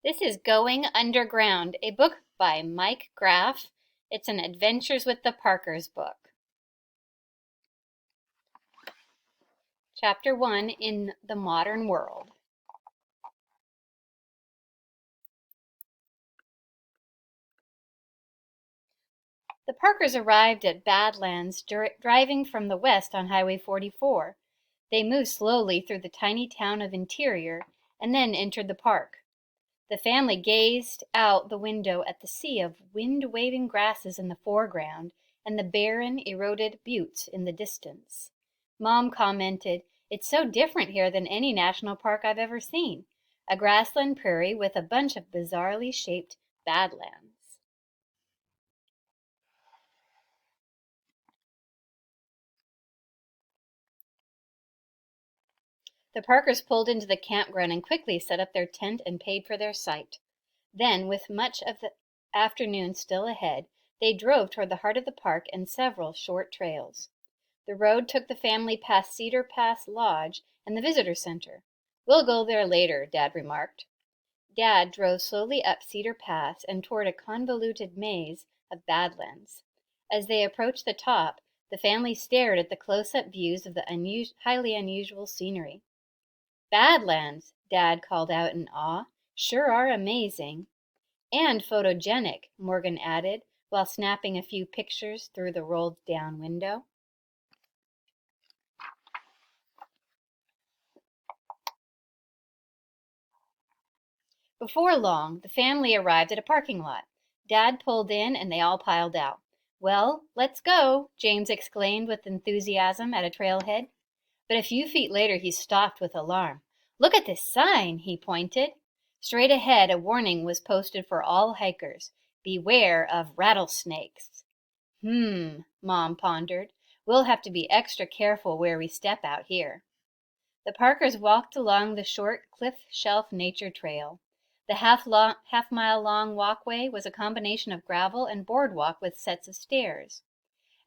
This is Going Underground, a book by Mike Graf. It's an Adventures with the Parkers book. Chapter 1, In the Modern World. The Parkers arrived at Badlands driving from the west on Highway 44. They moved slowly through the tiny town of Interior and then entered the park. The family gazed out the window at the sea of wind-waving grasses in the foreground and the barren, eroded buttes in the distance. Mom commented, "It's so different here than any national park I've ever seen. A grassland prairie with a bunch of bizarrely shaped badlands." The Parkers pulled into the campground and quickly set up their tent and paid for their site. Then, with much of the afternoon still ahead, they drove toward the heart of the park and several short trails. The road took the family past Cedar Pass Lodge and the visitor center. "We'll go there later," Dad remarked. Dad drove slowly up Cedar Pass and toward a convoluted maze of badlands. As they approached the top, the family stared at the close-up views of the highly unusual scenery. "Badlands," Dad called out in awe. "Sure are amazing." "And photogenic," Morgan added, while snapping a few pictures through the rolled-down window. Before long, the family arrived at a parking lot. Dad pulled in and they all piled out. "Well, let's go," James exclaimed with enthusiasm at a trailhead. But a few feet later he stopped with alarm. "Look at this sign," he pointed. Straight ahead a warning was posted for all hikers: "Beware of rattlesnakes." Mom pondered. "We'll have to be extra careful where we step out here." The Parkers walked along the short cliff shelf nature trail. The half-mile long walkway was a combination of gravel and boardwalk with sets of stairs.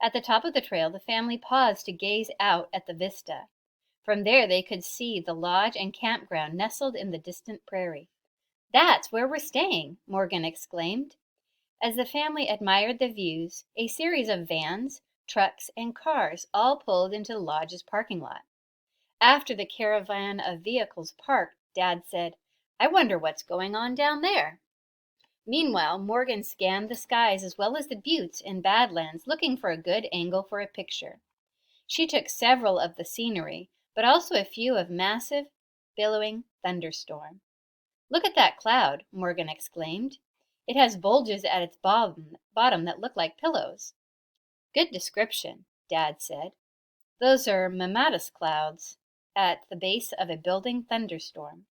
At the top of the trail the family paused to gaze out at the vista. From there they could see the lodge and campground nestled in the distant prairie. "That's where we're staying," Morgan exclaimed. As the family admired the views, a series of vans, trucks, and cars all pulled into the lodge's parking lot. After the caravan of vehicles parked, Dad said, "I wonder what's going on down there." Meanwhile, Morgan scanned the skies as well as the buttes and badlands, looking for a good angle for a picture. She took several of the scenery, but also a few of massive, billowing thunderstorm. "Look at that cloud," Morgan exclaimed. "It has bulges at its bottom that look like pillows." "Good description," Dad said. "Those are mammatus clouds at the base of a building thunderstorm."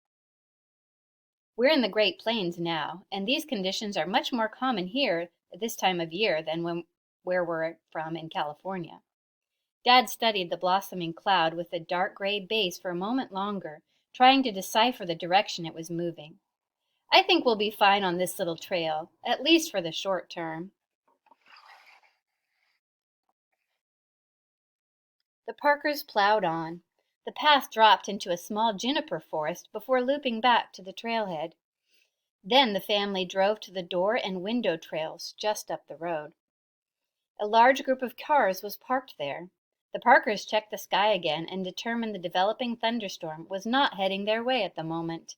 We're in the Great Plains now, and these conditions are much more common here at this time of year than where we're from in California. Dad studied the blossoming cloud with a dark gray base for a moment longer, trying to decipher the direction it was moving. "I think we'll be fine on this little trail, at least for the short term." The Parkers plowed on. The path dropped into a small juniper forest before looping back to the trailhead. Then the family drove to the door and window trails just up the road. A large group of cars was parked there. The Parkers checked the sky again and determined the developing thunderstorm was not heading their way at the moment.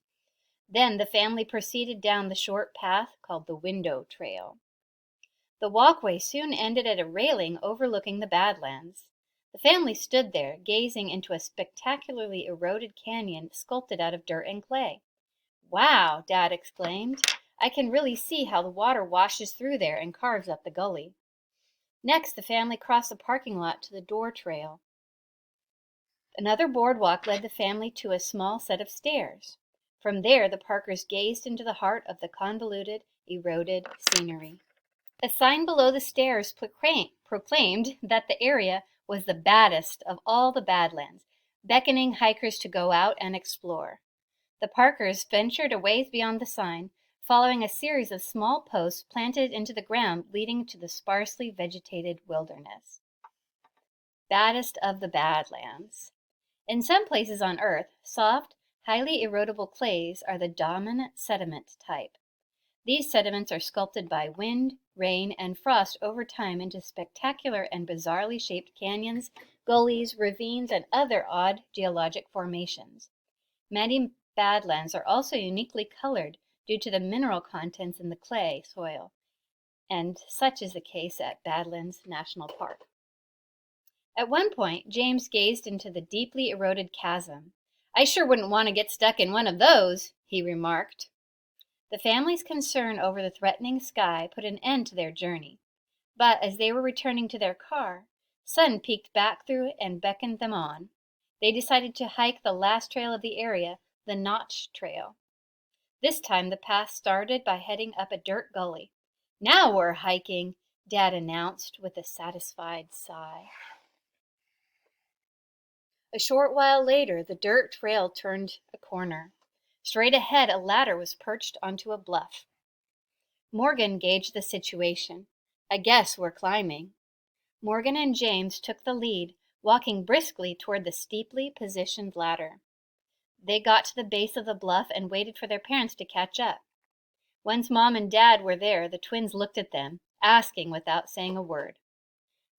Then the family proceeded down the short path called the Window Trail. The walkway soon ended at a railing overlooking the Badlands. The family stood there, gazing into a spectacularly eroded canyon sculpted out of dirt and clay. "Wow," Dad exclaimed. "I can really see how the water washes through there and carves up the gully." Next, the family crossed the parking lot to the door trail. Another boardwalk led the family to a small set of stairs. From there, the Parkers gazed into the heart of the convoluted, eroded scenery. A sign below the stairs proclaimed that the area was the baddest of all the Badlands, beckoning hikers to go out and explore. The Parkers ventured a ways beyond the sign, following a series of small posts planted into the ground leading to the sparsely vegetated wilderness. Baddest of the Badlands. In some places on Earth, soft, Highly erodible clays are the dominant sediment type. These sediments are sculpted by wind, rain, and frost over time into spectacular and bizarrely shaped canyons, gullies, ravines, and other odd geologic formations. Many badlands are also uniquely colored due to the mineral contents in the clay soil, and such is the case at Badlands National Park. At one point, James gazed into the deeply eroded chasm. "I sure wouldn't want to get stuck in one of those," he remarked. The family's concern over the threatening sky put an end to their journey, but as they were returning to their car, sun peeked back through and beckoned them on. They decided to hike the last trail of the area, the Notch Trail. This time the path started by heading up a dirt gully. "Now we're hiking," Dad announced with a satisfied sigh. A short while later, the dirt trail turned a corner. Straight ahead, a ladder was perched onto a bluff. Morgan gauged the situation. "I guess we're climbing." Morgan and James took the lead, walking briskly toward the steeply positioned ladder. They got to the base of the bluff and waited for their parents to catch up. Once Mom and Dad were there, the twins looked at them, asking without saying a word.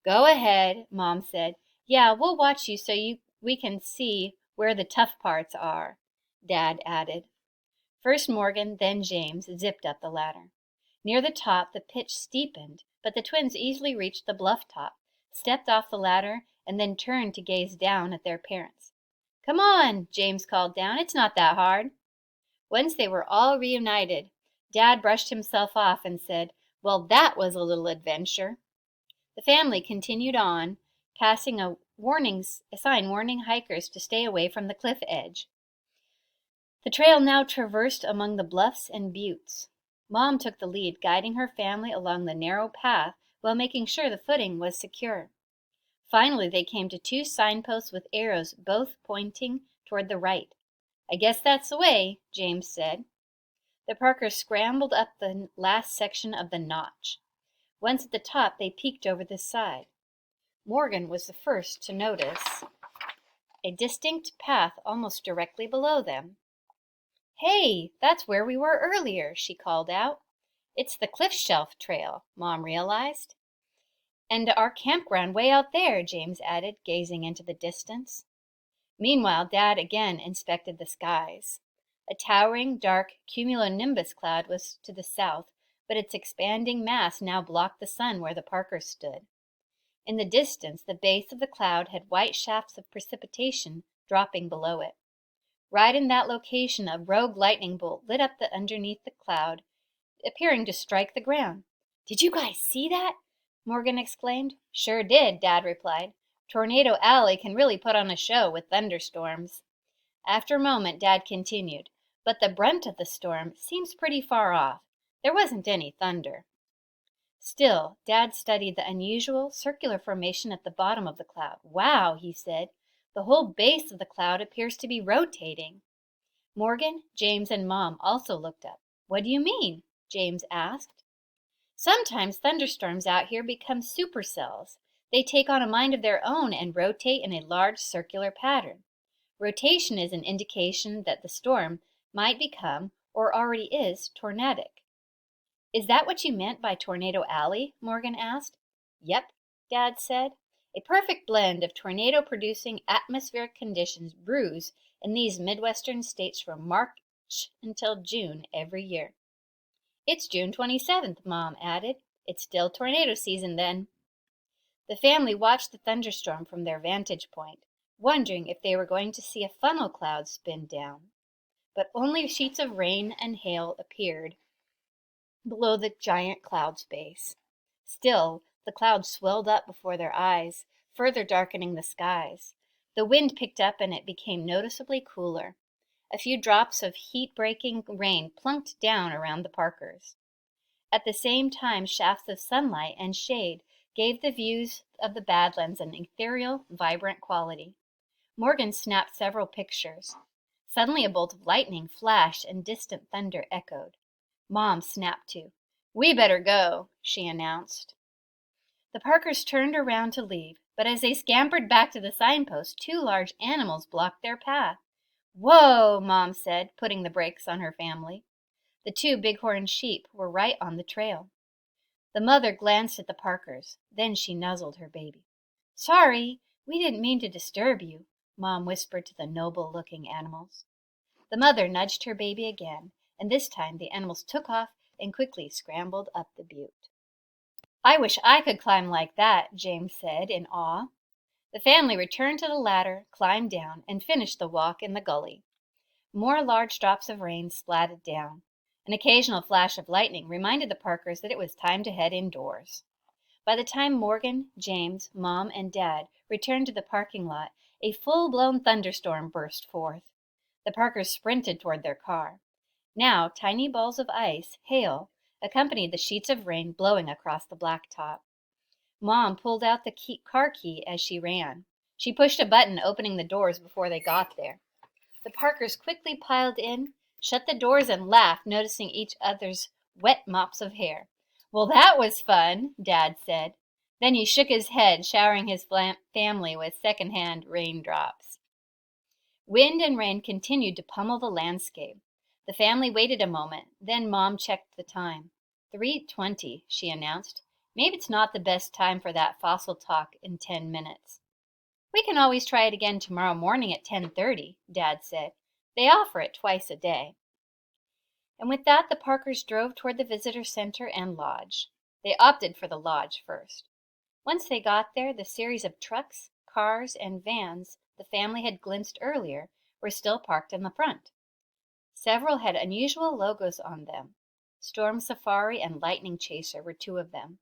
"Go ahead," Mom said. "Yeah, we'll watch you so we can see where the tough parts are," Dad added. First Morgan, then James zipped up the ladder. Near the top, the pitch steepened, but the twins easily reached the bluff top, stepped off the ladder, and then turned to gaze down at their parents. "Come on," James called down. "It's not that hard." Once they were all reunited, Dad brushed himself off and said, "Well, that was a little adventure." The family continued on, passing a sign warning hikers to stay away from the cliff edge. The trail now traversed among the bluffs and buttes. Mom took the lead, guiding her family along the narrow path while making sure the footing was secure. Finally, they came to two signposts with arrows both pointing toward the right. "I guess that's the way," James said. The Parkers scrambled up the last section of the notch. Once at the top, they peeked over the side. Morgan was the first to notice a distinct path almost directly below them. "Hey, that's where we were earlier," she called out. "It's the cliff shelf trail," Mom realized. "And our campground way out there," James added, gazing into the distance. Meanwhile, Dad again inspected the skies. A towering, dark cumulonimbus cloud was to the south, but its expanding mass now blocked the sun where the Parkers stood. In the distance, the base of the cloud had white shafts of precipitation dropping below it. Right in that location, a rogue lightning bolt lit up underneath the cloud, appearing to strike the ground. "Did you guys see that?" Morgan exclaimed. "Sure did," Dad replied. "Tornado Alley can really put on a show with thunderstorms." After a moment, Dad continued, "But the brunt of the storm seems pretty far off. There wasn't any thunder." Still, Dad studied the unusual circular formation at the bottom of the cloud. "Wow," he said. "The whole base of the cloud appears to be rotating." Morgan, James, and Mom also looked up. "What do you mean?" James asked. "Sometimes thunderstorms out here become supercells. They take on a mind of their own and rotate in a large circular pattern. Rotation is an indication that the storm might become, or already is, tornadic." "Is that what you meant by Tornado Alley?" Morgan asked. "Yep," Dad said. "A perfect blend of tornado-producing atmospheric conditions brews in these Midwestern states from March until June every year." "It's June 27th, Mom added. "It's still tornado season then." The family watched the thunderstorm from their vantage point, wondering if they were going to see a funnel cloud spin down. But only sheets of rain and hail appeared below the giant cloud's base. Still, the cloud swelled up before their eyes, further darkening the skies. The wind picked up and it became noticeably cooler. A few drops of heat-breaking rain plunked down around the Parkers. At the same time, shafts of sunlight and shade gave the views of the Badlands an ethereal, vibrant quality. Morgan snapped several pictures. Suddenly a bolt of lightning flashed and distant thunder echoed. Mom snapped too. "We better go," she announced. The Parkers turned around to leave, but as they scampered back to the signpost, two large animals blocked their path. Whoa, Mom said, putting the brakes on her family. The two bighorn sheep were right on the trail. The mother glanced at the Parkers. Then she nuzzled her baby. Sorry, we didn't mean to disturb you, Mom whispered to the noble-looking animals. The mother nudged her baby again, and this time the animals took off and quickly scrambled up the butte. I wish I could climb like that, James said in awe. The family returned to the ladder, climbed down, and finished the walk in the gully. More large drops of rain splattered down. An occasional flash of lightning reminded the Parkers that it was time to head indoors. By the time Morgan, James, Mom, and Dad returned to the parking lot, a full-blown thunderstorm burst forth. The Parkers sprinted toward their car. Now tiny balls of ice, hail, accompanied the sheets of rain blowing across the blacktop. Mom pulled out the car key as she ran. She pushed a button, opening the doors before they got there. The Parkers quickly piled in, shut the doors, and laughed, noticing each other's wet mops of hair. Well, that was fun, Dad said. Then he shook his head, showering his family with second-hand raindrops. Wind and rain continued to pummel the landscape. The family waited a moment. Then Mom checked the time. 3:20, she announced. Maybe it's not the best time for that fossil talk in 10 minutes. We can always try it again tomorrow morning at 10:30, Dad said. They offer it twice a day. And with that, the Parkers drove toward the visitor center and lodge. They opted for the lodge first. Once they got there, the series of trucks, cars, and vans the family had glimpsed earlier were still parked in the front. Several had unusual logos on them. Storm Safari and Lightning Chaser were two of them.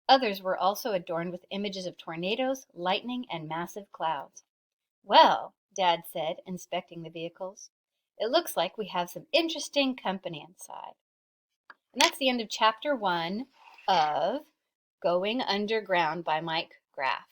Others were also adorned with images of tornadoes, lightning, and massive clouds. Well, Dad said, inspecting the vehicles, it looks like we have some interesting company inside. And that's the end of Chapter 1 of Going Underground by Mike Graf.